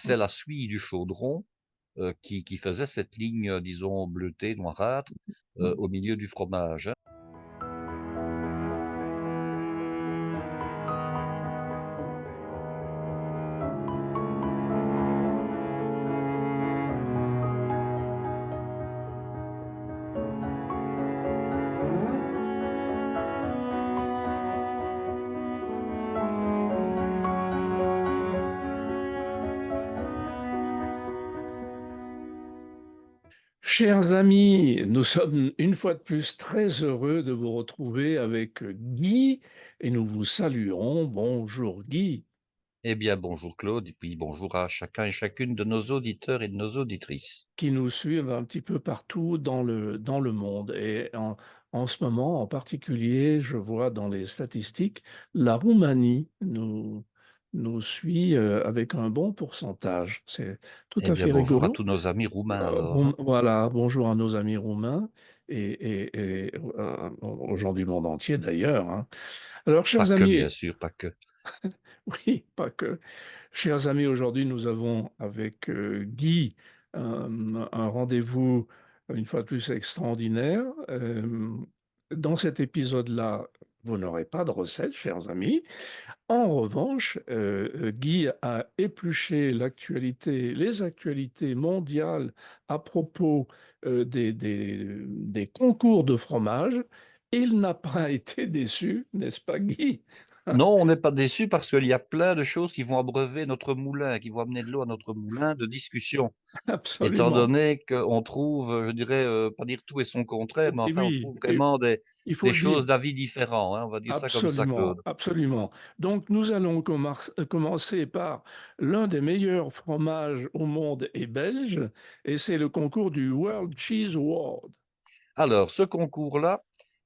C'est la suie du chaudron qui faisait cette ligne, disons, bleutée, noirâtre, au milieu du fromage, hein. Chers amis, nous sommes une fois de plus très heureux de vous retrouver avec Guy et nous vous saluons. Bonjour Guy, Eh bien, bonjour Claude, et puis bonjour à chacun et chacune de nos auditeurs et de nos auditrices. qui nous suivent un petit peu partout dans le monde. Et en ce moment, en particulier, je vois dans les statistiques, la Roumanie nous suit avec un bon pourcentage. C'est tout Eh à bien, fait bonjour à rigolo. tous nos amis roumains alors, hein. Voilà, bonjour à nos amis roumains et aux gens du monde entier d'ailleurs, hein. Alors, Pas chers que, amis, bien sûr, pas que. oui, pas que. Chers amis, aujourd'hui, nous avons avec Guy un rendez-vous une fois de plus extraordinaire. Dans cet épisode-là, vous n'aurez pas de recette, chers amis. En revanche, Guy a épluché les actualités mondiales à propos des concours de fromage. Il n'a pas été déçu, n'est-ce pas, Guy? Non, on n'est pas déçus parce qu'il y a plein de choses qui vont abreuver notre moulin, qui vont amener de l'eau à notre moulin de discussion. Étant Absolument. donné qu'on trouve, je dirais, pas dire tout et son contraire, mais Et enfin, on oui, trouve et vraiment il faut des le dire. choses d'avis différents, hein, on va dire ça comme ça, Absolument, Claude. absolument. Donc, nous allons commencer par l'un des meilleurs fromages au monde est belge, et c'est le concours du World Cheese Award. Alors, ce concours-là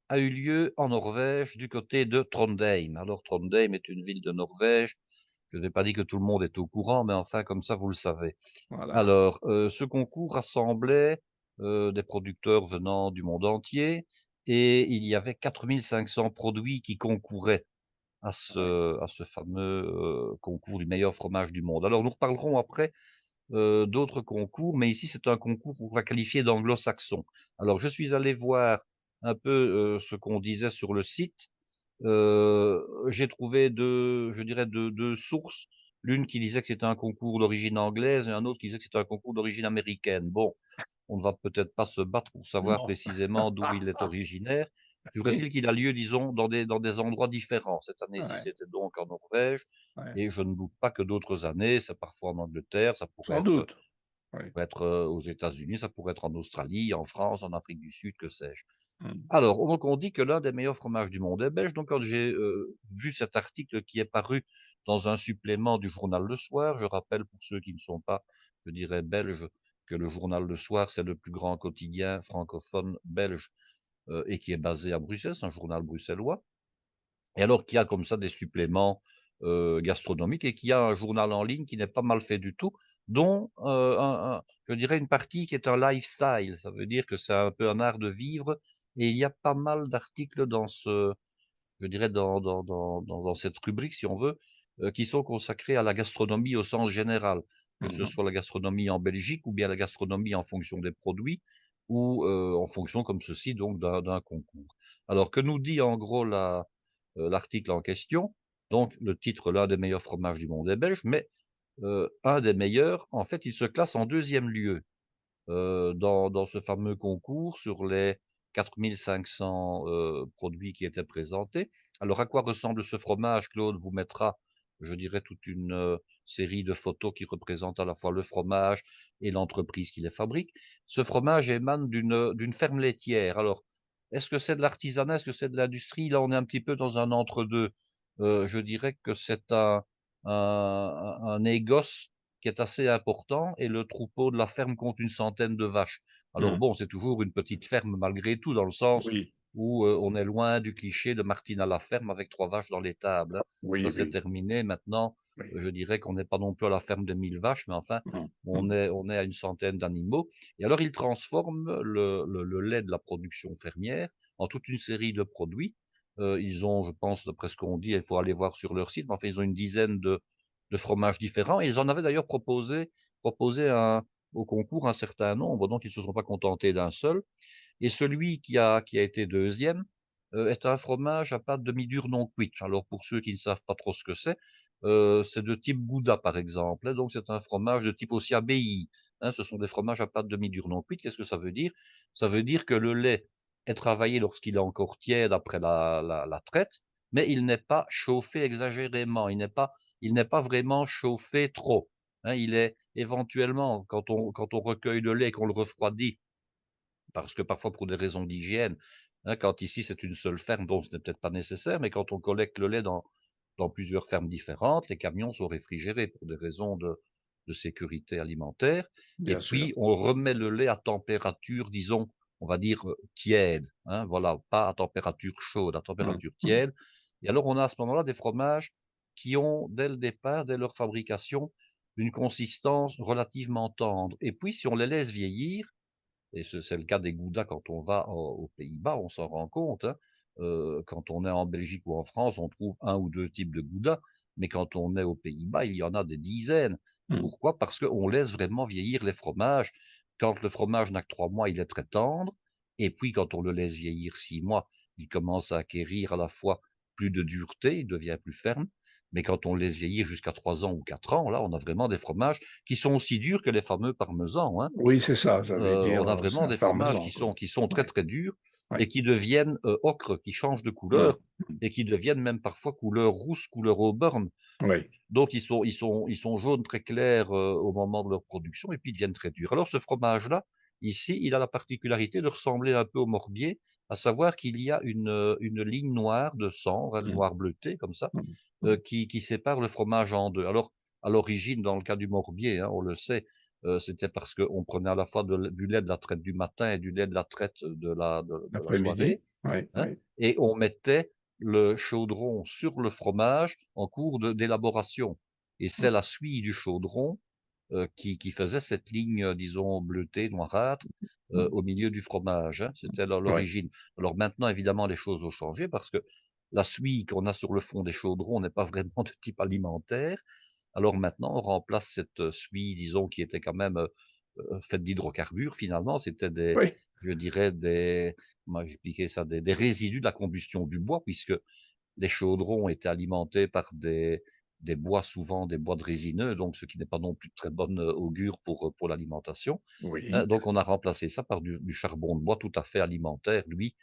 a eu lieu en Norvège, du côté de Trondheim. Alors, Trondheim est une ville de Norvège. Je n'ai pas dit que tout le monde est au courant, mais enfin, comme ça, vous le savez. Voilà. Alors, ce concours rassemblait des producteurs venant du monde entier et il y avait 4500 produits qui concouraient Ouais. à ce fameux concours du meilleur fromage du monde. Alors, nous reparlerons après d'autres concours, mais ici, c'est un concours qu'on va qualifier d'anglo-saxon. Alors, je suis allé voir un peu ce qu'on disait sur le site. J'ai trouvé je dirais deux sources. L'une qui disait que c'était un concours d'origine anglaise et un autre qui disait que c'était un concours d'origine américaine. Bon, on ne va peut-être pas se battre pour savoir Non. précisément d'où il est originaire. Toujours Et- est-il qu'il a lieu, disons, dans des endroits différents. Cette année-ci, ouais, c'était donc en Norvège, ouais. et je ne doute pas que d'autres années, c'est parfois en Angleterre, ça Sans doute. Ouais. pourrait être aux États-Unis, ça pourrait être en Australie, en France, en Afrique du Sud, que sais-je. Mm. Alors, donc on dit que l'un des meilleurs fromages du monde est belge. Donc, quand j'ai vu cet article qui est paru dans un supplément du journal Le Soir, je rappelle pour ceux qui ne sont pas, je dirais, belges, que le journal Le Soir, c'est le plus grand quotidien francophone belge et qui est basé à Bruxelles, c'est un journal bruxellois. Et alors qu'il y a comme ça des suppléments gastronomiques et qu'il y a un journal en ligne qui n'est pas mal fait du tout, dont je dirais une partie qui est un lifestyle. Ça veut dire que c'est un peu un art de vivre et il y a pas mal d'articles dans je dirais dans cette rubrique, si on veut, qui sont consacrés à la gastronomie au sens général, que ce Mhm. soit la gastronomie en Belgique ou bien la gastronomie en fonction des produits ou en fonction comme ceci donc d'un concours. Alors que nous dit en gros l'article en question? Donc le titre l'un des meilleurs fromages du monde est belge, mais un des meilleurs, en fait, il se classe en deuxième lieu dans ce fameux concours sur les 4500 produits qui étaient présentés. Alors, à quoi ressemble ce fromage? Claude vous mettra, je dirais, toute une série de photos qui représentent à la fois le fromage et l'entreprise qui les fabrique. Ce fromage émane d'une ferme laitière. Alors, est-ce que c'est de l'artisanat? Est-ce que c'est de l'industrie? Là, on est un petit peu dans un entre-deux. Je dirais que c'est un négoce qui est assez important et le troupeau de la ferme compte une centaine de vaches. Alors Mm. bon, c'est toujours une petite ferme malgré tout, dans le sens Oui, où on est loin du cliché de Martine à la ferme avec 3 vaches dans l'étable, hein. oui, Ça, c'est oui, terminé. Maintenant, oui. je dirais qu'on n'est pas non plus à la ferme de 1000 vaches, mais enfin, Mm. Mm. on est à une centaine d'animaux. Et alors, ils transforment le lait de la production fermière en toute une série de produits. Ils ont, je pense, d'après ce qu'on dit, il faut aller voir sur leur site, mais enfin, ils ont une dizaine de de fromages différents. Et ils en avaient d'ailleurs proposé au concours un certain nombre, donc ils ne se sont pas contentés d'un seul. Et celui qui a été deuxième est un fromage à pâte demi-dure non cuite. Alors pour ceux qui ne savent pas trop ce que c'est de type Gouda par exemple, hein, donc c'est un fromage de type aussi abbaye, hein. Ce sont des fromages à pâte demi-dure non cuite. Qu'est-ce que ça veut dire? Ça veut dire que le lait est travaillé lorsqu'il est encore tiède après la traite, mais il n'est pas chauffé exagérément, il n'est pas vraiment chauffé trop, hein. Il est éventuellement quand on recueille le lait et qu'on le refroidit, parce que parfois pour des raisons d'hygiène, hein, quand ici c'est une seule ferme, bon, ce n'est peut-être pas nécessaire, mais quand on collecte le lait dans plusieurs fermes différentes, les camions sont réfrigérés pour des raisons de sécurité alimentaire. Et bien sûr. puis on remet le lait à température, disons, on va dire, tiède, hein, voilà, pas à température chaude, à Mmh, température mmh. tiède. Et alors on a à ce moment-là des fromages qui ont, dès le départ, dès leur fabrication, une consistance relativement tendre. Et puis si on les laisse vieillir, et c'est le cas des goudas quand on va aux Pays-Bas, on s'en rend compte, hein. Quand on est en Belgique ou en France, on trouve un ou 2 types de goudas, mais quand on est aux Pays-Bas, il y en a des dizaines. Mmh. Pourquoi? Parce qu'on laisse vraiment vieillir les fromages. Quand le fromage n'a que 3 mois, il est très tendre, et puis quand on le laisse vieillir 6 mois, il commence à acquérir à la fois plus de dureté, il devient plus ferme, mais quand on le laisse vieillir jusqu'à 3 ans ou 4 ans, là, on a vraiment des fromages qui sont aussi durs que les fameux parmesans, hein. Oui, c'est ça, j'allais dire, On a c'est vraiment un des fromages parmesan, qui quoi. sont très, Oui, très durs oui. et qui deviennent, ocre, qui changent de Mmh. couleur et qui deviennent même parfois couleur rousse, couleur auburn. Oui, Donc ils sont jaunes très clairs, au moment de leur production et puis ils deviennent très durs. Alors ce fromage-là, ici, il a la particularité de ressembler un peu au morbier, à savoir qu'il y a une ligne noire de sang, hein, mmh, noir bleuté comme ça, mmh, mmh. qui sépare le fromage en 2. Alors, à l'origine, dans le cas du morbier, hein, on le sait, c'était parce qu'on prenait à la fois du lait de la traite du matin et du lait de la traite de la L'après-midi? soirée, Oui, hein, oui. et on mettait le chaudron sur le fromage en cours d'élaboration. Et Mmh, c'est la suie du chaudron qui faisait cette ligne, disons bleutée, noirâtre, mmh. au milieu du fromage, hein. C'était Oui, l'origine. Alors maintenant, évidemment, les choses ont changé parce que la suie qu'on a sur le fond des chaudrons n'est pas vraiment de type alimentaire. Alors maintenant, on remplace cette, suie, disons, qui était quand même, faite d'hydrocarbures finalement. C'était oui, je dirais comment expliquer ça? Des résidus de la combustion du bois, puisque les chaudrons étaient alimentés par des bois, souvent des bois de résineux, donc ce qui n'est pas non plus de très bonne augure pour l'alimentation, hein. oui, Donc on a remplacé ça par du charbon de bois tout à fait alimentaire, lui,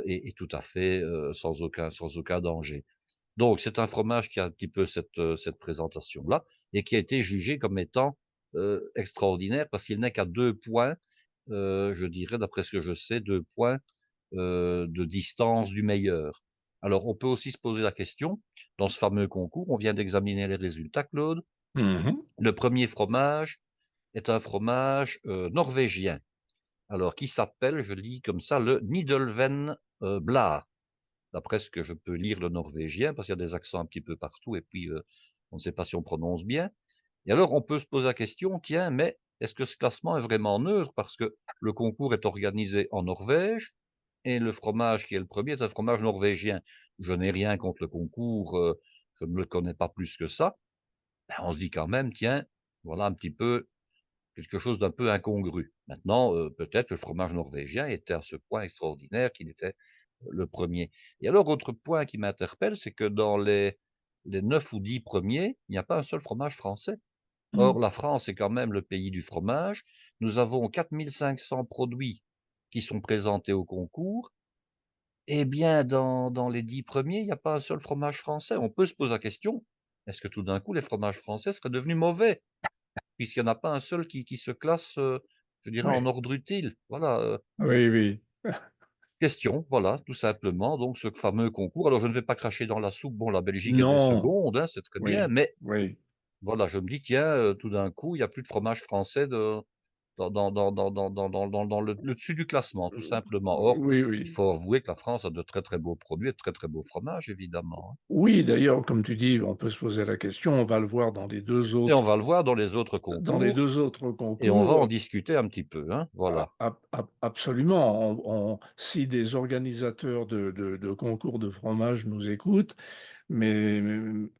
et tout à fait, sans aucun danger. Donc c'est un fromage qui a un petit peu cette présentation-là et qui a été jugé comme étant, extraordinaire parce qu'il n'est qu'à 2 points, je dirais d'après ce que je sais, 2 points, de distance du meilleur. Alors on peut aussi se poser la question, dans ce fameux concours, on vient d'examiner les résultats, Claude. mmh. Le premier fromage est un fromage, norvégien, alors qui s'appelle, je lis comme ça, le Nidølven, Blad. D'après ce que je peux lire le norvégien, parce qu'il y a des accents un petit peu partout et puis, on ne sait pas si on prononce bien. Et alors on peut se poser la question: «Tiens, mais est-ce que ce classement est vraiment neutre?» parce que le concours est organisé en Norvège et le fromage qui est le premier est un fromage norvégien. Je n'ai rien contre le concours, je ne le connais pas plus que ça. Ben, on se dit quand même: «Tiens, voilà un petit peu quelque chose d'un peu incongru». Maintenant, peut-être le fromage norvégien était à ce point extraordinaire qu'il était le premier. Et alors autre point qui m'interpelle, c'est que dans les 9 ou 10 premiers, il n'y a pas un seul fromage français. Mmh. Or la France est quand même le pays du fromage. Nous avons 4 500 produits qui sont présentés au concours. Eh bien, dans les 10 premiers, il n'y a pas un seul fromage français. On peut se poser la question: est-ce que tout d'un coup les fromages français seraient devenus mauvais? Puisqu'il n'y en a pas un seul qui se classe, je dirais en Oui, ordre utile. Voilà, oui, oui. question, voilà, tout simplement, donc ce fameux concours. Alors je ne vais pas cracher dans la soupe, bon, la Belgique était Non, seconde, hein, c'est très bien, oui, mais oui. voilà, je me dis: «Tiens, tout d'un coup, il y a plus de fromage français de dans le dessus du classement, tout simplement». Or, Oui, il oui. faut avouer que la France a de très, très beaux produits et de très, très beaux fromages, évidemment, hein. Oui, d'ailleurs, comme tu dis, on peut se poser la question, on va le voir Et on va le voir dans les 2 autres et on va en concours. discuter un petit peu, hein, voilà. Absolument. Si des organisateurs de concours de fromage nous écoutent, mais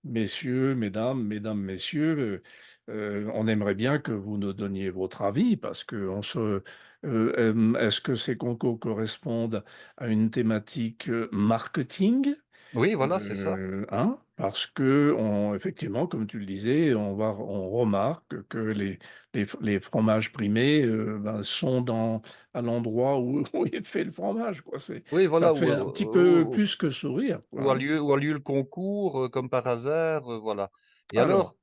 messieurs, messieurs, on aimerait bien que vous nous donniez votre avis parce qu'on se est-ce que ces concours correspondent à une thématique, marketing? Oui, voilà, c'est ça. Hein? Parce qu'on effectivement, comme tu le disais, on remarque que les fromages primés, ben, sont à l'endroit où où est fait le fromage, quoi. Oui, Ça voilà, fait un petit peu plus que sourire, quoi, hein? où a lieu le concours, comme par hasard, voilà. Et Alors,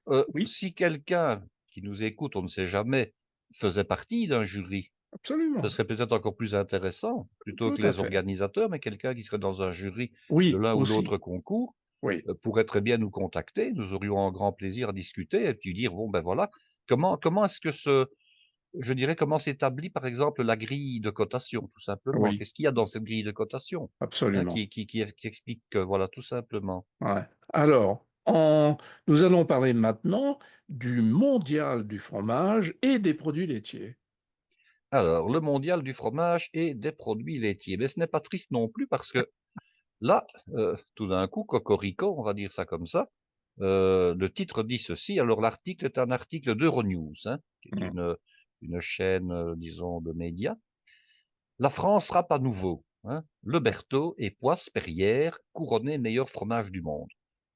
alors, oui, si quelqu'un qui nous écoute, on ne sait jamais, faisait partie d'un jury, ce absolument, serait peut-être encore plus intéressant, plutôt tout que à les fait. organisateurs, mais quelqu'un qui serait dans un jury de Oui, l'un ou aussi, l'autre concours, oui. pourrait très bien nous contacter. Nous aurions un grand plaisir à discuter et puis dire: «Bon, ben, voilà, comment est-ce que je dirais, comment s'établit, par exemple, la grille de cotation, tout simplement? Oui, Qu'est-ce qu'il y a dans cette grille de cotation?» Hein, absolument. qui explique que voilà, tout simplement. Ouais. Alors, nous allons parler maintenant du mondial du fromage et des produits laitiers. Alors, le mondial du fromage et des produits laitiers. Mais ce n'est pas triste non plus parce que là, tout d'un coup, cocorico, on va dire ça comme ça, le titre dit ceci. Alors l'article est un article d'Euronews, hein, qui est Mmh. une chaîne, disons, de médias. La France sera pas nouveau, hein. Le Berthaud et Poisse Perrières couronnés meilleur fromage du monde.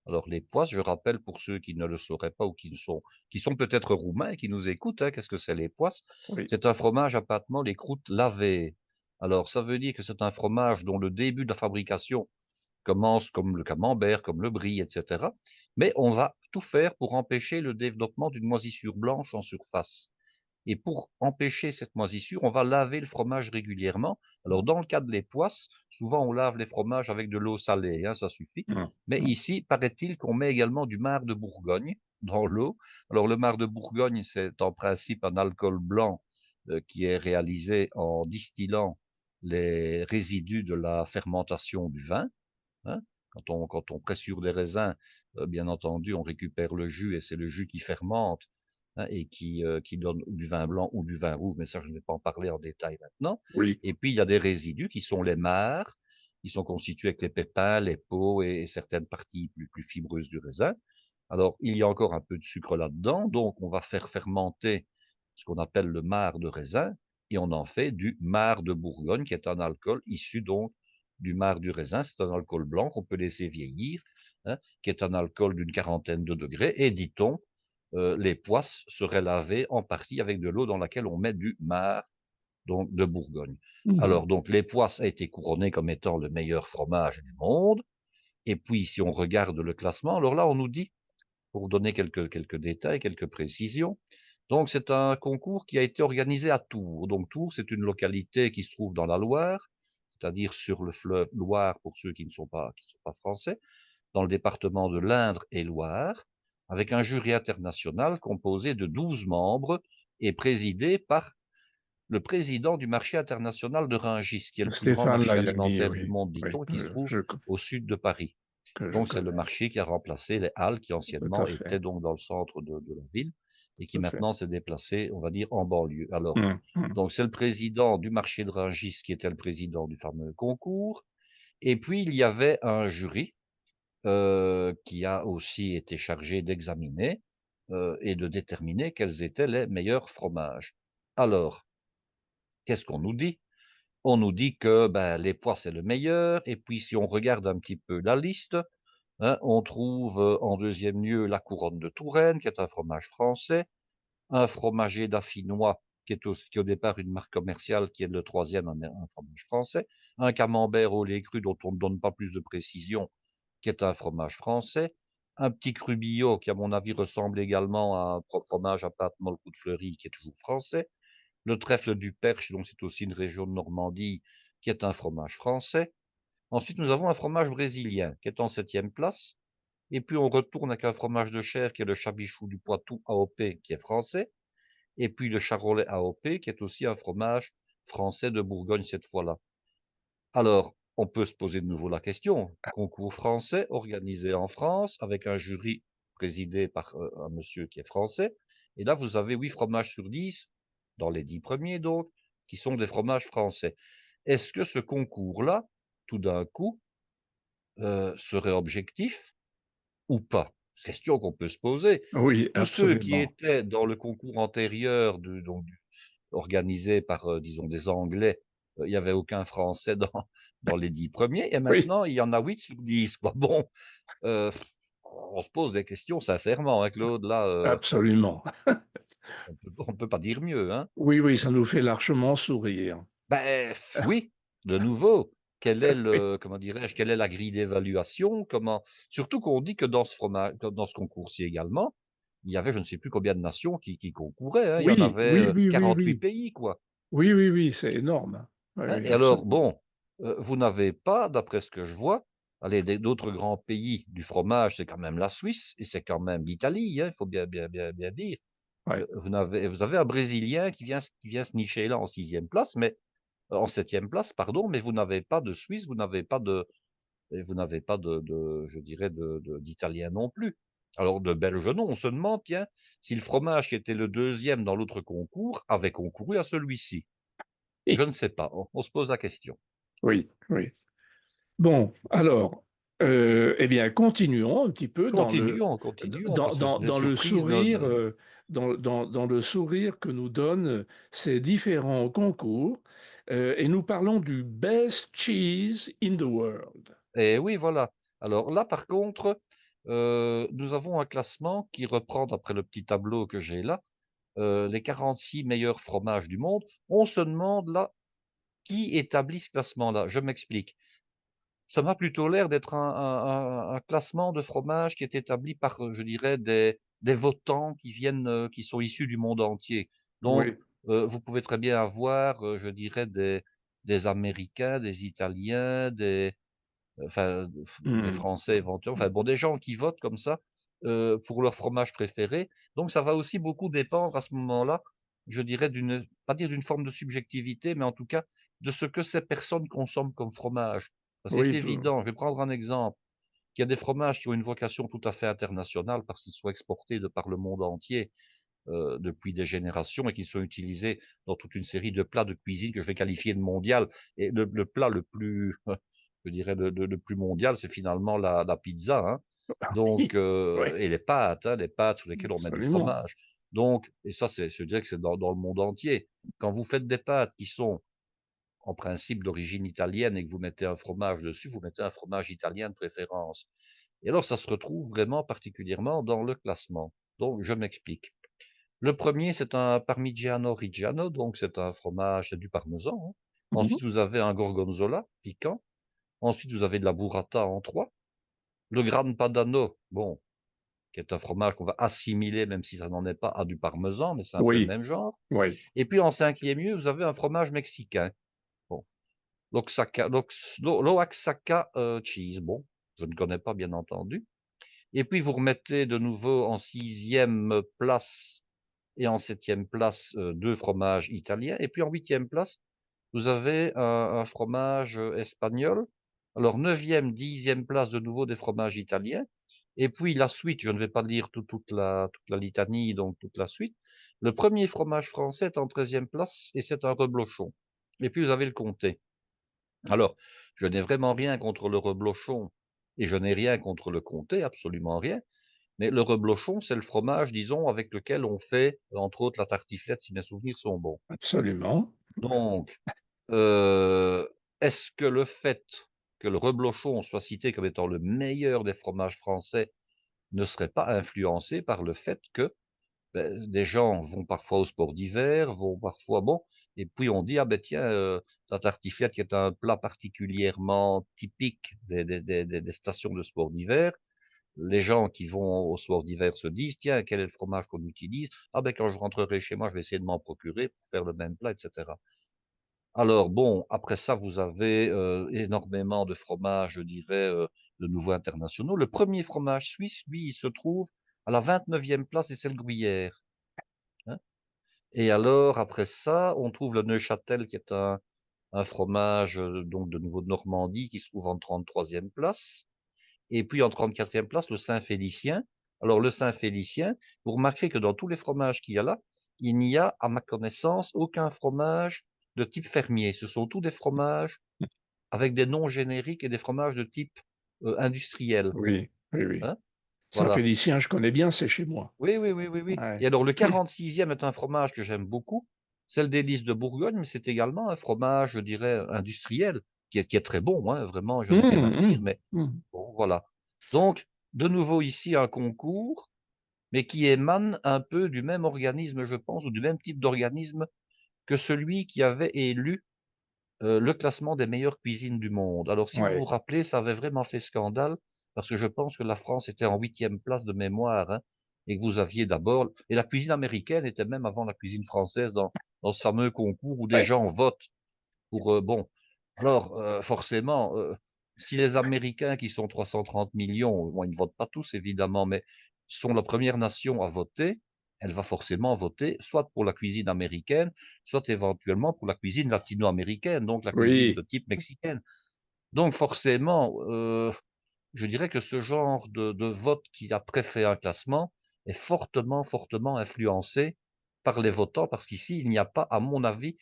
Alors les Poisses, je rappelle pour ceux qui ne le sauraient pas ou qui sont peut-être roumains et qui nous écoutent, hein, qu'est-ce que c'est les Poisses? Oui, C'est un fromage à pâte molle et croûte lavée. Alors ça veut dire que c'est un fromage dont le début de la fabrication commence comme le camembert, comme le brie, etc. Mais on va tout faire pour empêcher le développement d'une moisissure blanche en surface. Et pour empêcher cette moisissure, on va laver le fromage régulièrement. Alors, dans le cas des poisses, souvent on lave les fromages avec de l'eau salée, hein, ça suffit. mmh, Mais mmh, ici, paraît-il qu'on met également du marc de Bourgogne dans l'eau. Alors, le marc de Bourgogne, c'est en principe un alcool blanc qui est réalisé en distillant les résidus de la fermentation du vin, hein. Quand on presse sur des raisins, bien entendu, on récupère le jus et c'est le jus qui fermente, hein, et qui donne du vin blanc ou du vin rouge, mais ça, je ne vais pas en parler en détail maintenant. oui, Et puis, il y a des résidus qui sont les marcs, qui sont constitués avec les pépins, les peaux et certaines parties plus fibreuses du raisin. Alors, il y a encore un peu de sucre là-dedans, donc on va faire fermenter ce qu'on appelle le marc de raisin, et on en fait du marc de Bourgogne, qui est un alcool issu donc du marc du raisin. C'est un alcool blanc qu'on peut laisser vieillir, hein, qui est un alcool d'une quarantaine de degrés, et dit-on, les poisses seraient lavées en partie avec de l'eau dans laquelle on met du marc donc de Bourgogne. mmh. Alors donc les poisses a été couronné comme étant le meilleur fromage du monde, et puis si on regarde le classement, alors là on nous dit, pour donner quelques détails, quelques précisions. Donc, c'est un concours qui a été organisé à Tours. Donc, Tours, c'est une localité qui se trouve dans la Loire, c'est-à-dire sur le fleuve Loire pour ceux qui ne sont pas français, dans le département de l'Indre et Loire, avec un jury international composé de 12 membres et présidé par le président du marché international de Rungis, qui est le plus grand Stéphane marché Layani, alimentaire du oui, monde, oui, dit-on, et qui se trouve je au sud de Paris. que je Donc c'est le connais, marché qui a remplacé les halles qui tout à anciennement fait, étaient donc dans le centre de la ville et qui tout à fait. maintenant s'est déplacé, on va dire, en banlieue. Alors, Mmh, mmh. donc c'est le président du marché de Rungis qui était le président du fameux concours. Et puis il y avait un jury qui a aussi été chargé d'examiner et de déterminer quels étaient les meilleurs fromages. Alors, qu'est-ce qu'on nous dit? On nous dit que ben, les pois, c'est le meilleur. Et puis, si on regarde un petit peu la liste, hein, on trouve en deuxième lieu la couronne de Touraine, qui est un fromage français, un fromager dauphinois, qui est au départ une marque commerciale, qui est le troisième, un fromage français, un camembert au lait cru, dont on ne donne pas plus de précision, qui est un fromage français, un petit crubillot, qui à mon avis ressemble également à un fromage à pâte molle de fleurie, qui est toujours français, le trèfle du Perche, donc c'est aussi une région de Normandie, qui est un fromage français. Ensuite, nous avons un fromage brésilien, qui est en septième place. Et puis, on retourne avec un fromage de chèvre, qui est le chabichou du Poitou AOP, qui est français. Et puis, le charolais AOP, qui est aussi un fromage français de Bourgogne cette fois-là. Alors, on peut se poser de nouveau la question. Concours français organisé en France, avec un jury présidé par un monsieur qui est français. Et là, vous avez 8 fromages sur 10, dans les 10 premiers donc, qui sont des fromages français. Est-ce que ce concours-là, tout d'un coup, serait objectif ou pas? Question qu'on peut se poser. Oui, Tous ceux qui absolument. étaient dans le concours antérieur organisé par, disons des Anglais, il y avait aucun Français dans les 10 premiers et Oui, maintenant il y en a 8 sur 10 quoi. Bon, heu, on se pose des questions sincèrement, hein, Claude, là, absolument. on peut pas dire mieux, hein? Oui, oui, ça nous fait largement sourire. Ben, oui, de nouveau, quel est Oui, le comment dirais-je? Quelle est la grille d'évaluation? Comment surtout qu'on dit que dans ce concours-ci également, il y avait je ne sais plus combien de nations qui concouraient, hein. Il y en oui, avait, oui, oui, oui, 48 oui. pays, quoi. Oui, oui, oui, c'est énorme. Oui, Hein, oui, et alors absolument. bon, vous n'avez pas, d'après ce que je vois, allez, d'autres grands pays du fromage, c'est quand même la Suisse et c'est quand même l'Italie, hein, il faut bien dire. Ouais. Vous avez un Brésilien qui vient se nicher là en sixième place, mais en septième place, pardon, mais vous n'avez pas de Suisse, vous n'avez pas de je dirais d'Italien non plus. Alors de Belge non, on se demande, tiens, si le fromage qui était le deuxième dans l'autre concours avait concouru à celui-ci. Je Oui, ne sais pas, on se pose la question. oui, oui. Bon, alors, eh bien, continuons un petit peu Continuons, parce que des dans le surprises sourire, dans le sourire que nous donnent ces différents concours, et nous parlons du Best Cheese in the World. et oui, voilà. Alors là, par contre, nous avons un classement qui reprend, d'après le petit tableau que j'ai là, les 46 meilleurs fromages du monde. On se demande là, qui établit ce classement-là? Je m'explique. Ça m'a plutôt l'air d'être un classement de fromages qui est établi par, je dirais des votants qui viennent, qui sont issus du monde entier. Donc, Oui. vous pouvez très bien avoir, je dirais des Américains, des Italiens, enfin, des Hmm. Français éventuellement, enfin bon, des gens qui votent comme ça, pour leur fromage préféré. Donc ça va aussi beaucoup dépendre à ce moment-là, je dirais pas dire d'une forme de subjectivité, mais en tout cas de ce que ces personnes consomment comme fromage. C'est Oui, évident, je vais prendre un exemple. Il y a des fromages qui ont une vocation tout à fait internationale parce qu'ils sont exportés de par le monde entier, depuis des générations et qui sont utilisés dans toute une série de plats de cuisine que je vais qualifier de mondial. Et le plat le plus, je dirais le plus mondial, c'est finalement la pizza, hein. Donc, oui, oui, et les pâtes sur lesquelles on met du absolument. fromage. Donc, et ça, je dirais que c'est dans le monde entier. Quand vous faites des pâtes qui sont en principe d'origine italienne et que vous mettez un fromage dessus, vous mettez un fromage italien de préférence. Et alors, ça se retrouve vraiment particulièrement dans le classement. Donc, je m'explique. Le premier, c'est un Parmigiano Reggiano, donc c'est un fromage, c'est du parmesan, hein. Mhm. Ensuite, vous avez un Gorgonzola piquant. Ensuite, vous avez de la burrata en 3. Le Gran Padano, bon, qui est un fromage qu'on va assimiler, même si ça n'en est pas, à du parmesan, mais c'est un peu le Oui, même genre. oui, Et puis en cinquième lieu, vous avez un fromage mexicain. Bon, l'Oaxaca cheese. Bon, je ne connais pas, bien entendu. Et puis vous remettez de nouveau en sixième place et en septième place, 2 fromages italiens. Et puis en huitième place, vous avez un fromage, espagnol. Alors neuvième, dixième place, de nouveau des fromages italiens. Et puis la suite, je ne vais pas lire toute la litanie, donc toute la suite. Le premier fromage français est en treizième place et c'est un reblochon. Et puis vous avez le comté. Alors, je n'ai vraiment rien contre le reblochon et je n'ai rien contre le comté, absolument rien. Mais le reblochon, c'est le fromage, disons, avec lequel on fait, entre autres, la tartiflette, si mes souvenirs sont bons. absolument. Donc, heu, est-ce que le fait que le reblochon soit cité comme étant le meilleur des fromages français ne serait pas influencé par le fait que, des gens vont parfois au sport d'hiver, vont parfois bon, et puis on dit: «Ah ben tiens, la tartiflette qui est un plat particulièrement typique des stations de sport d'hiver». Les gens qui vont au sport d'hiver se disent: «Tiens, quel est le fromage qu'on utilise? Ah ben quand je rentrerai chez moi, je vais essayer de m'en procurer pour faire le même plat» et cetera. Alors bon, après ça, vous avez, énormément de fromages, je dirais, de nouveau internationaux. Le premier fromage suisse, lui, il se trouve à la 29e place et c'est le Gruyère, hein. Et alors après ça, on trouve le Neuchâtel qui est un fromage, donc de nouveau de Normandie qui se trouve en 33e place. Et puis en 34e place, le Saint-Félicien. Alors le Saint-Félicien, vous remarquerez que dans tous les fromages qu'il y a là, il n'y a, à ma connaissance, aucun fromage de type fermier. Ce sont tous des fromages avec des noms génériques et des fromages de type industriel, Oui, oui, oui. hein, voilà. Saint-Félicien, je connais bien, c'est chez moi. Oui, oui, oui, oui, oui, et Ouais. alors le 46e est un fromage que j'aime beaucoup, c'est le délice de Bourgogne, mais c'est également un fromage, je dirais, industriel, qui est très bon, hein, vraiment, je n'ai rien à Mmh redire, mh. mais Mmh. bon, voilà. Donc, de nouveau ici un concours, mais qui émane un peu du même organisme, je pense, ou du même type d'organisme que celui qui avait élu, le classement des meilleures cuisines du monde. Alors si vous vous Ouais, rappelez, ça avait vraiment fait scandale, parce que je pense que la France était en 8e place de mémoire, hein, et que vous aviez d'abord et la cuisine américaine était même avant la cuisine française dans ce fameux concours où des ouais, gens votent pour, bon, alors, forcément, si les Américains qui sont 330 millions, bon, ils ne votent pas tous évidemment, mais sont la première nation à voter, elle va forcément voter soit pour la cuisine américaine, soit éventuellement pour la cuisine latino-américaine, donc la cuisine de oui, type mexicaine. Donc forcément, je dirais que ce genre de vote qui après fait un classement est fortement, fortement influencé par les votants, parce qu'ici, il n'y a pas, à mon avis,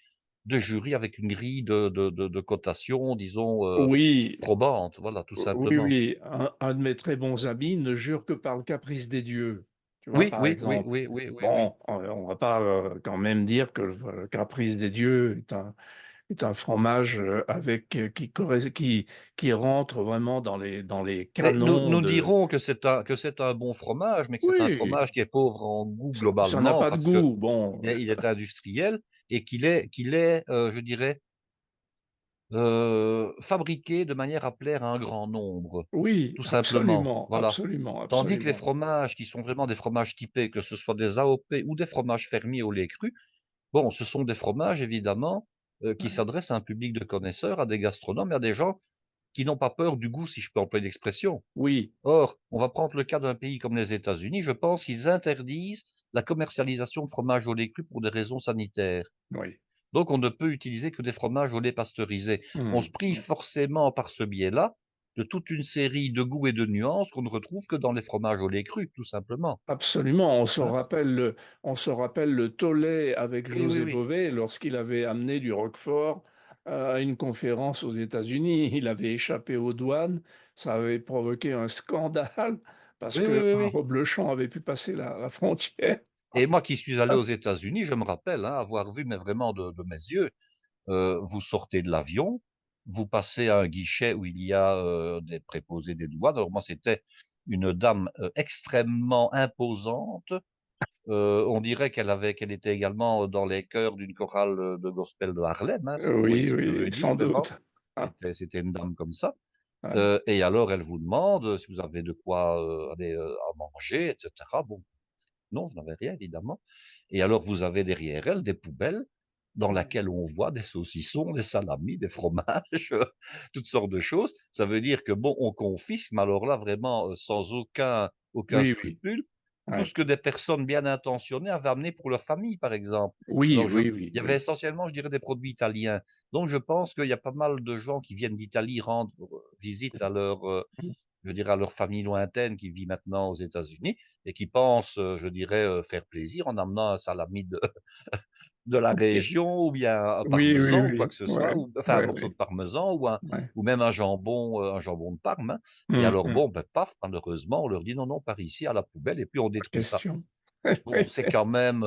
de jury avec une grille de cotation, disons, oui, probante, voilà, tout oui, simplement. oui. Un de mes très bons amis ne jure que par le caprice des dieux. Tu vois, Oui, par oui, oui, exemple. oui, oui, oui, oui. Bon, on va pas, quand même dire que le caprice des dieux est un fromage, avec, qui rentre vraiment dans les Mais nous canons nous de dirons que c'est un bon fromage, mais que c'est un oui, fromage qui est pauvre en goût ça n'a globalement pas de parce que goût. Bon, il est industriel et qu'il est, je dirais, fabriqué de manière à plaire à un grand nombre, oui, tout simplement, absolument, voilà. absolument, Tandis que les absolument. fromages qui sont vraiment des fromages typés, que ce soit des AOP ou des fromages fermiers au lait cru, bon, ce sont des fromages évidemment, qui Ouais. s'adressent à un public de connaisseurs, à des gastronomes et à des gens qui n'ont pas peur du goût, si je peux employer l'expression. Oui, Or, on va prendre le cas d'un pays comme les États-Unis, je pense qu'ils interdisent la commercialisation de fromages au lait cru pour des raisons sanitaires. oui. Donc on ne peut utiliser que des fromages au lait pasteurisé. On se Mmh. prive forcément par ce biais-là de toute une série de goûts et de nuances qu'on ne retrouve que dans les fromages au lait cru, tout simplement, Absolument, hein. on se rappelle le tollé avec Oui, oui, José oui. Bové lorsqu'il avait amené du roquefort à une conférence aux États-Unis. Il avait échappé aux douanes, ça avait provoqué un scandale parce Oui, oui, qu'un oui, oui. reblochon avait pu passer la frontière. Et moi qui suis allé aux États-Unis, je me rappelle, hein, avoir vu, mais vraiment de mes yeux, vous sortez de l'avion, vous passez à un guichet où il y a, des préposés des douanes. Alors moi, c'était une dame, extrêmement imposante. On dirait qu'elle était également dans les chœurs d'une chorale, de gospel de Harlem, hein, si vous voyez Oui, ce que je oui, veux dire, sans vraiment. doute. Ah, C'était une dame comme ça, ouais. et alors elle vous demande, si vous avez de quoi, aller, à manger et cetera. Bon, non, je n'avais rien évidemment, et alors vous avez derrière elle des poubelles dans laquelle on voit des saucissons, des salamis, des fromages, toutes sortes de choses. Ça veut dire que bon, on confisque, mais alors là vraiment, sans aucun Oui, oui. scrupule, tout ce Ouais. que des personnes bien intentionnées avaient amené pour leur famille, par exemple. Oui, Alors oui, oui, il y avait oui. essentiellement, je dirais, des produits italiens. Donc je pense qu'il y a pas mal de gens qui viennent d'Italie rendre, visite à leur, je dirais à leur famille lointaine qui vit maintenant aux États-Unis et qui pensent, je dirais, faire plaisir en amenant un salami de la région ou bien un Oui, oui, parmesan ou quoi oui. que ce soit, Ouais, ou enfin un ouais, morceau de ouais, parmesan ouais. ou même un jambon de Parme, hein. Et Mmh alors mh. bon, ben paf, malheureusement, on leur dit: «Non, non, par ici, à la poubelle» et puis on Pas détruit ça. question. Bon, c'est quand même,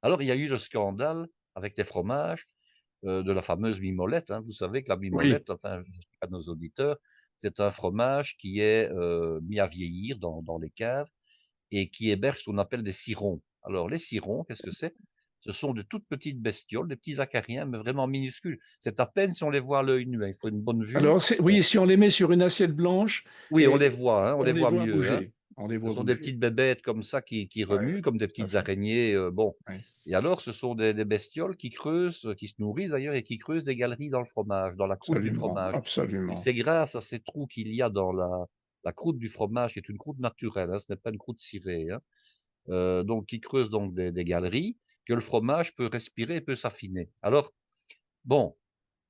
alors il y a eu le scandale avec les fromages, de la fameuse mimolette, hein. Vous savez que la Oui. mimolette, enfin, j'explique à nos auditeurs, c'est un fromage qui est, mis à vieillir dans les caves et qui héberge ce qu'on appelle des cirons. Alors les cirons, qu'est-ce que c'est? Ce sont de toutes petites bestioles, des petits acariens, mais vraiment minuscules. C'est à peine si on les voit à l'œil nu, hein, il faut une bonne vue. Alors oui, si on les met sur une assiette blanche Oui, on et les voit, hein, on les on les voit voit mieux, hein. bouger, on les Ce voit sont des bouger. petites bébêtes comme ça qui Ouais, remuent comme des tout à petites fait. araignées, bon, Oui, et alors ce sont des bestioles qui creusent, qui se nourrissent d'ailleurs et qui creusent des galeries dans le fromage, dans la croûte du absolument, fromage, et absolument. c'est grâce à ces trous qu'il y a dans la croûte du fromage, qui est une croûte naturelle, hein, ce n'est pas une croûte cirée, hein, donc qui creuse donc des galeries, que le fromage peut respirer et peut s'affiner. Alors bon,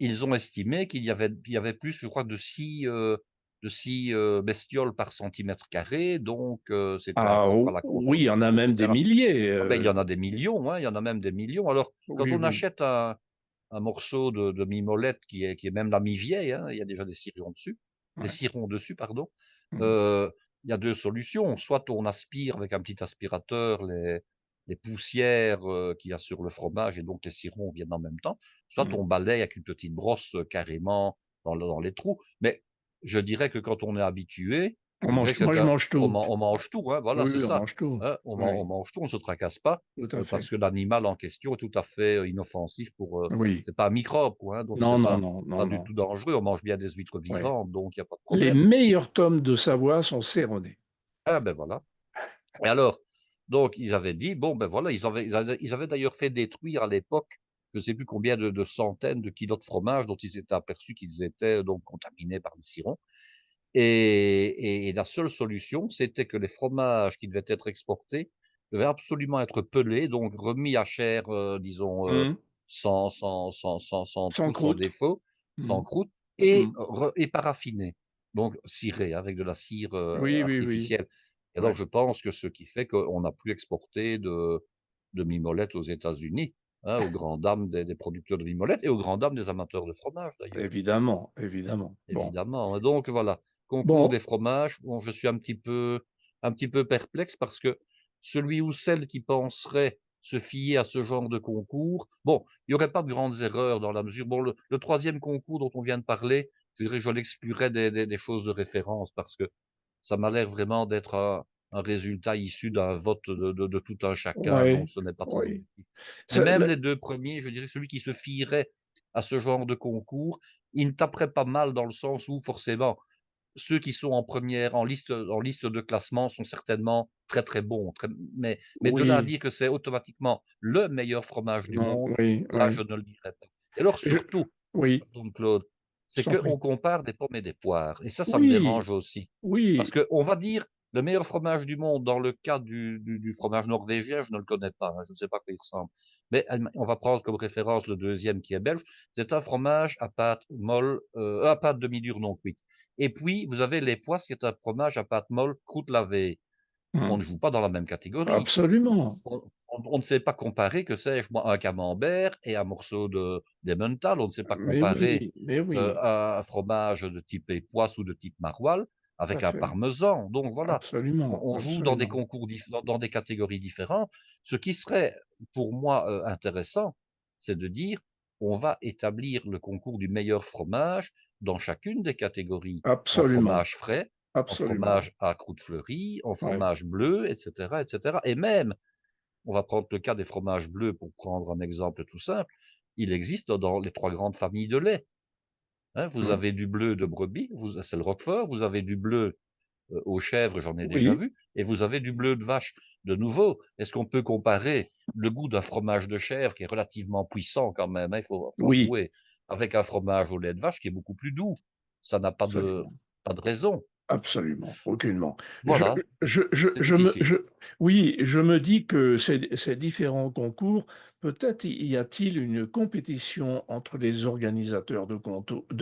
ils ont estimé qu'il y avait plus, je crois, de 6 bestioles par centimètre carré, donc c'était Ah important à o la oui, il y en a consommation, et même des cetera. milliers, Ah ben, il y en a des millions, hein, il y en a même des millions. Alors, quand oui, on oui. achète un morceau de mimolette qui est même la mi-vieille, hein, il y a déjà des cirillons dessus, des ouais. cirons dessus, pardon, Mmh. heu, il y a 2 solutions. Soit on aspire avec un petit aspirateur les poussières, qu'il y a sur le fromage et donc les cirons viennent en même temps, soit Mmh. on balaye avec une petite brosse, carrément dans les trous. Mais je dirais que quand on est habitué, je dirais que Moi c'est je un mange tout. on mange tout, hein, voilà, Oui, c'est oui, on ça, mange tout. hein, on Oui, mange tout, on se tracasse pas, tout à fait. parce que l'animal en question est tout à fait, inoffensif pour, Oui. c'est pas un microbe quoi, hein, donc Non, c'est non, pas non, non, pas du non. tout dangereux. On mange bien des huîtres Ouais. vivantes, donc il y a pas de Les problème. meilleurs tomes de Savoie sont cerronés. Ah ben voilà. Et alors, donc ils avaient dit, bon ben voilà, ils avaient d'ailleurs fait détruire à l'époque, je ne sais plus combien de centaines de kilos de fromage dont ils s'étaient aperçus qu'ils étaient donc contaminés par des cirons. Et la seule solution, c'était que les fromages qui devaient être exportés devaient absolument être pelés, donc remis à chair, disons, Mmh. sans Sans trou, sans croûte. défaut, Mmh. sans croûte Mmh. et paraffinés, donc cirés avec de la cire, Oui, oui, oui. artificielle. Et alors Ouais. je pense que ce qui fait qu'on n'a plus exporté de mimolette aux États-Unis, hein, aux grandes dames des producteurs de mimolette et aux grandes dames des amateurs de fromage d'ailleurs. Évidemment, évidemment. Bon. Évidemment, hein, donc voilà, concours Bon. des fromages, bon je suis un petit peu perplexe parce que celui ou celle qui penserait se fier à ce genre de concours, bon, il y aurait pas de grandes erreurs dans la mesure bon le 3e concours dont on vient de parler, je dirais que je l'exclurais des choses de référence parce que ça m'a l'air vraiment d'être un résultat issu d'un vote de tout un chacun, donc Ouais, ce n'est pas très oui. objectif. Mais Ça même le les 2 premiers, je dirais celui qui se fierait à ce genre de concours, il ne taperait pas mal dans le sens où forcément ceux qui sont en liste de classement sont certainement très, très bons, très mais de là à oui, dire que c'est automatiquement le meilleur fromage du non, monde, oui, là oui. je ne le dirais pas. Et alors Je surtout, oui, pardon Claude, je c'est t'en prie. qu'on compare des pommes et des poires et ça me Oui, dérange aussi. Parce oui. qu'on va dire le meilleur fromage du monde dans le cas du fromage norvégien, je ne le connais pas, hein, je ne sais pas à quoi il ressemble. Mais on va prendre comme référence le deuxième qui est belge. C'est un fromage à pâte molle, à pâte demi-dure non cuite. Et puis, vous avez les poisses qui est un fromage à pâte molle croûte lavée. On Mmh. ne joue pas dans la même catégorie. Absolument. On ne sait pas comparer, que sais-je moi, un camembert et un morceau d'emmental. On ne sait pas comparer, Mais oui, un fromage de type époisse ou de type maroilles tout à avec un fait. parmesan. Donc voilà, Absolument, on joue dans des absolument. concours dans des catégories différentes. Ce qui serait pour moi, intéressant, c'est de dire: «On va établir le concours du meilleur fromage dans chacune des catégories, en Absolument, fromage frais, en absolument. fromage à croûte fleurie, en Ouais, fromage bleu» et cetera et même on va prendre le cas des fromages bleus pour prendre un exemple tout simple. Il existe dans les 3 grandes familles de lait, hein. Vous mmh. avez du bleu de brebis, c'est le Roquefort, vous avez du bleu, aux chèvres, j'en ai déjà Oui, vu et vous avez du bleu de vache. De nouveau, est-ce qu'on peut comparer le goût d'un fromage de chèvre qui est relativement puissant quand même, hein, il faut oui, avouer, avec un fromage au lait de vache qui est beaucoup plus doux? Ça n'a absolument. pas de raison. Absolument, aucunement. Je Voilà, c'est je me difficile. oui, je me dis que ces différents concours, peut-être y a-t-il une compétition entre les organisateurs de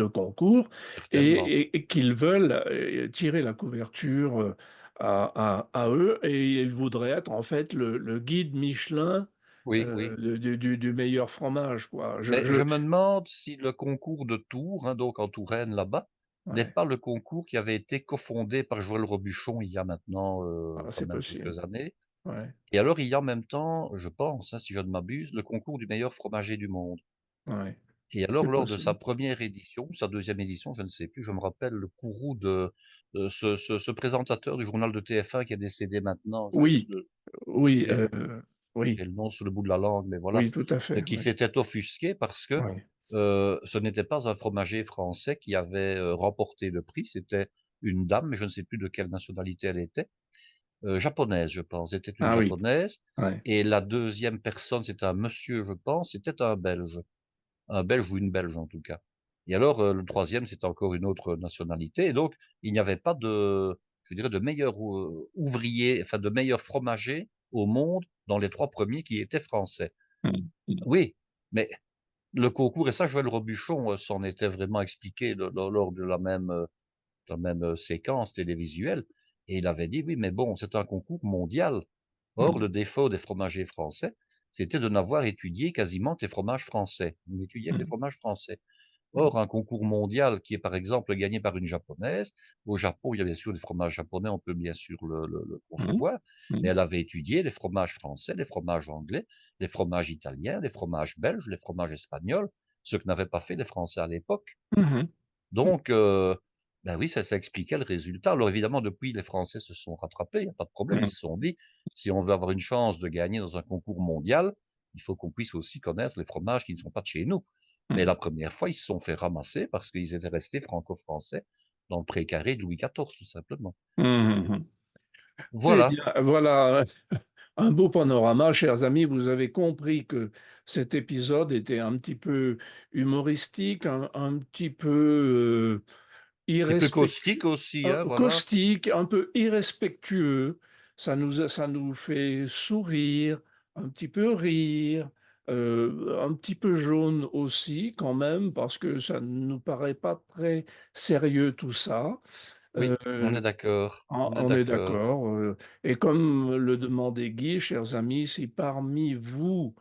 concours Certainement. et qu'ils veulent, tirer la couverture, à eux et ils voudraient être en fait le guide Michelin, Oui, oui. du meilleur fromage, quoi. Mais je me demande si le concours de Tours, hein, donc en Touraine là-bas, n'est Ouais, pas le concours qui avait été cofondé par Joël Robuchon il y a maintenant, ah, quand c'est même possible. quelques années. Ouais, Et alors il y a en même temps, je pense, hein, si je ne m'abuse, le concours du meilleur fromager du monde. ouais, Et alors c'est lors de sa possible. première édition, sa deuxième édition, je ne sais plus, je me rappelle le courroux de ce présentateur du journal de TF1 qui est décédé maintenant, Oui, oui, j'ai oui, j'ai le nom sur le bout de la langue, mais voilà, oui, tout à fait, qui oui, s'était offusqué parce que, ouais. ce n'était pas un fromager français qui avait, remporté le prix, c'était une dame, mais je ne sais plus de quelle nationalité elle était, japonaise, je pense. C'était une Ah oui, japonaise ouais. et la deuxième personne, c'était un monsieur, je pense, c'était un belge ou une belge en tout cas. Et alors, le troisième, c'était encore une autre nationalité et donc il n'y avait pas de je dirais de meilleur ouvrier, enfin de meilleur fromager au monde dans les 3 premiers qui étaient français. Mmh mh. Oui, mais le concours et ça Joël Robuchon, s'en était vraiment expliqué lors de la même, séquence télévisuelle et il avait dit: «Oui, mais bon, c'est un concours mondial». Or, Mmh. le défaut des fromagers français, c'était de n'avoir étudié quasiment que les fromages français. On n'étudiait que les Mmh. fromages français. Or, un concours mondial qui est, par exemple, gagné par une japonaise, au Japon, il y a bien sûr des fromages japonais, on peut bien sûr le Mmh. concevoir, mais Mmh. elle avait étudié les fromages français, les fromages anglais, les fromages italiens, les fromages belges, les fromages espagnols, ce que n'avaient pas fait les Français à l'époque. Mmh. Donc, bah, oui, ça expliquait le résultat. Alors évidemment, depuis, les Français se sont rattrapés, il y a pas de problème. Ils Mmh. se sont dit: «Si on veut avoir une chance de gagner dans un concours mondial, il faut qu'on puisse aussi connaître les fromages qui ne sont pas de chez nous». Mais Mmh. la première fois, ils se sont fait ramasser parce qu'ils étaient restés franco-français dans le précaré de Louis XIV, tout simplement. Mmh mh. Eh Voilà, bien, voilà un beau panorama, chers amis. Vous avez compris que cet épisode était un petit peu humoristique, un petit peu, et peu irrespectueux, caustique aussi, hein, voilà. caustique, un peu irrespectueux. Ça nous fait sourire, un petit peu rire, un petit peu jaune aussi quand même, parce que ça ne nous paraît pas très sérieux tout ça. Oui, on est Heu d'accord, on est on est d'accord. d'accord, et comme le demandait Guy, chers amis, si parmi vous,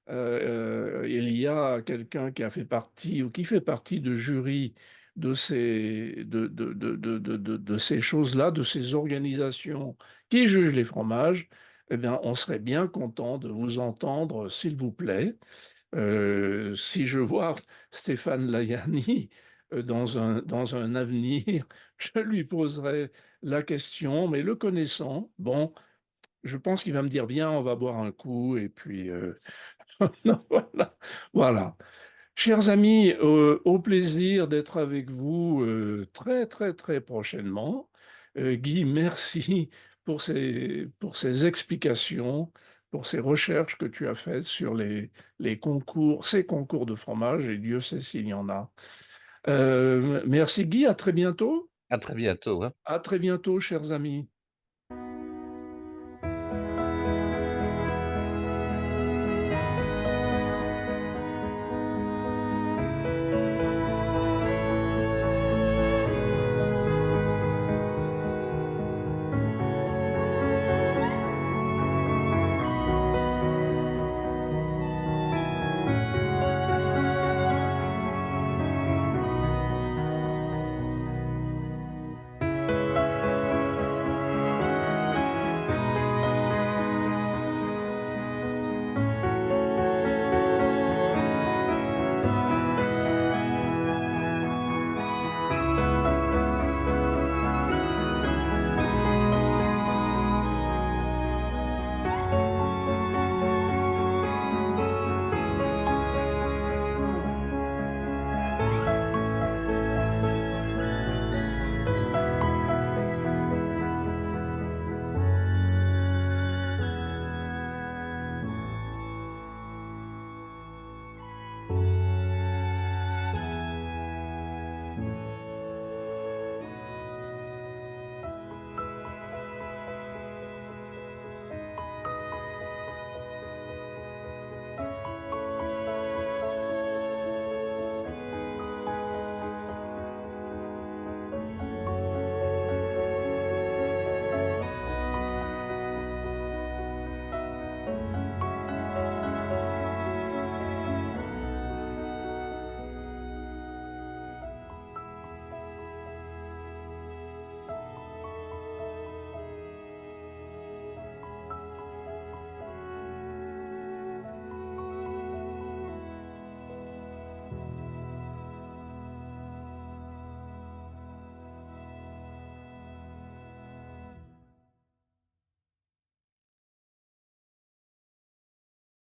il y a quelqu'un qui a fait partie ou qui fait partie de jury de ces choses-là, de ces organisations qui jugent les fromages, eh bien, on serait bien content de vous entendre, s'il vous plaît. Si je vois Stéphane Layani, dans un avenir, je lui poserai la question, mais le connaissant, bon, je pense qu'il va me dire: «Viens, on va boire un coup» et puis, voilà, voilà. Chers amis, au plaisir d'être avec vous, très, très, très prochainement. Guy, merci pour ces explications, pour ces recherches que tu as faites sur les concours ces concours de fromage et Dieu sait s'il y en a. Merci Guy, à très bientôt. À très bientôt, hein. À très bientôt, chers amis.